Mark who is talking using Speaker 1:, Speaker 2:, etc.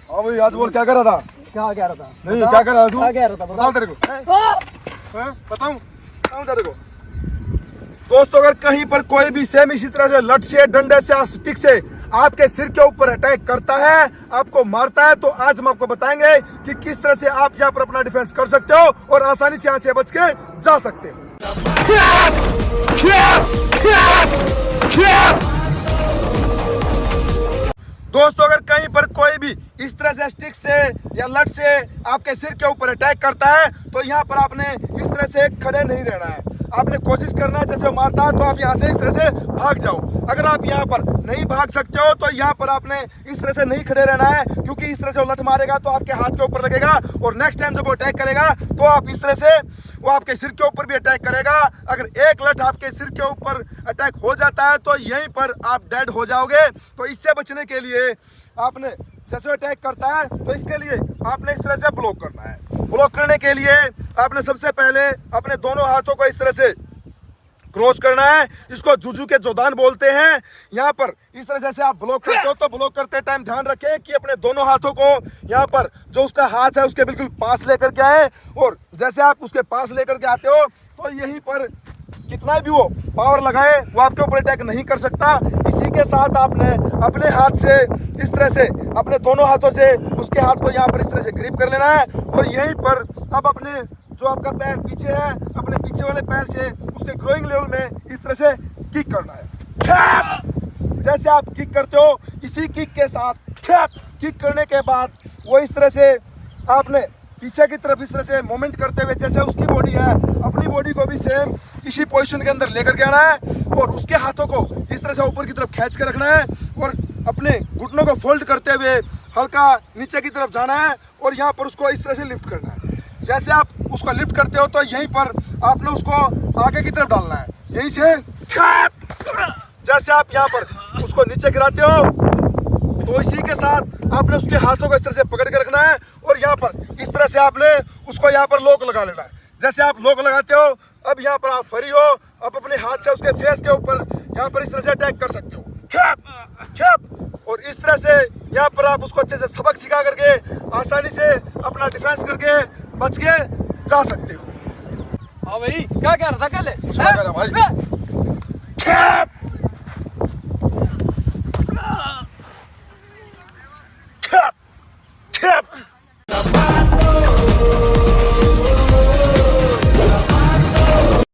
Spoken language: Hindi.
Speaker 1: हाँ भाई आज बोल क्या कर रहा था?
Speaker 2: क्या कह रहा था?
Speaker 1: नहीं क्या कर रहा था तू?
Speaker 2: क्या कह रहा था?
Speaker 1: बताओ तेरे को। बताऊं बताऊं तेरे को। दोस्तों अगर कहीं पर कोई भी सेम इसी तरह से लठ से, डंडे से, स्टिक से आपके सिर के ऊपर अटैक करता है, आपको मारता है, तो आज हम आपको बताएंगे कि किस तरह से आप यहाँ पर अपना डिफेंस कर सकते हो और आसानी से यहाँ से बच के जा सकते हो। दोस्तों अगर कहीं पर कोई भी इस तरह से स्टिक से या लठ से आपके सिर के ऊपर अटैक करता है तो यहाँ पर आपने इस तरह से खड़े नहीं रहना है। आपने कोशिश करना है जैसे वो मारता है तो आप यहाँ से इस तरह से भाग जाओ। अगर आप यहाँ पर नहीं भाग सकते हो तो यहाँ पर आपने इस तरह से नहीं खड़े रहना है, क्योंकि इस तरह से वो लठ मारेगा तो आपके हाथ के ऊपर लगेगा और नेक्स्ट टाइम जब वो अटैक करेगा तो आप इस तरह से वो आपके सिर के ऊपर भी अटैक करेगा। अगर एक लठ आपके सिर के ऊपर अटैक हो जाता है तो यहीं पर आप डेड हो जाओगे। तो इससे बचने के लिए आपने जैसे अटैक करता है तो इसके लिए आपने इस तरह से ब्लॉक करना है। ब्लॉक करने के लिए आपने सबसे पहले अपने दोनों हाथों को इस तरह से क्रॉस करना है। इसको जुजू के जोदान बोलते हैं। यहाँ पर इस तरह जैसे आप ब्लॉक करते हो तो ब्लॉक करते टाइम ध्यान रखें कि अपने दोनों हाथों को यहाँ पर जो उसका हाथ है उसके बिल्कुल पास लेकर के आए, और जैसे आप उसके पास लेकर के आते हो तो यहीं पर कितना भी वो पावर लगाए वो आपके ऊपर अटैक नहीं कर सकता। इसी के साथ आपने अपने हाथ से इस तरह से अपने दोनों हाथों से उसके हाथ को यहाँ पर इस तरह से ग्रिप कर लेना है, और यहीं पर अब अपने जो आपका पैर पीछे है अपने पीछे वाले पैर से उसके ग्रोइंग लेवल में इस तरह से किक करना है। जैसे आप किक करते हो इसी किक के साथ किक करने के बाद वो इस तरह से आपने पीछे की तरफ इस तरह से मूवमेंट करते हुए जैसे उसकी बॉडी है अपनी बॉडी को भी सेम इसी पोजीशन के अंदर लेकर के आना है, और उसके हाथों को इस तरह से ऊपर की तरफ खींच के रखना है और अपने घुटनों को फोल्ड करते हुए हल्का नीचे की तरफ जाना है और यहाँ पर उसको इस तरह से लिफ्ट करना है। जैसे आप उसको लिफ्ट करते हो तो यहीं पर आपने उसको आगे की तरफ डालना है, यहीं से जैसे आप यहाँ पर उसको नीचे गिराते हो तो इसी के साथ आपने उसके हाथों को इस तरह से पकड़ के रखना है और यहाँ पर इस तरह से आपने उसको यहाँ पर लॉक लगा लेना है। जैसे आप लॉक लगाते हो अब यहाँ पर आप फ्री हो, अब अपने हाथ से उसके फेस के ऊपर यहाँ पर इस तरह से अटैक कर सकते हो। और इस तरह से यहाँ पर आप उसको अच्छे से सबक सिखा करके आसानी से अपना डिफेंस करके बच के जा सकते हो।
Speaker 2: हाँ भाई क्या कह रहा था? कल
Speaker 1: भाई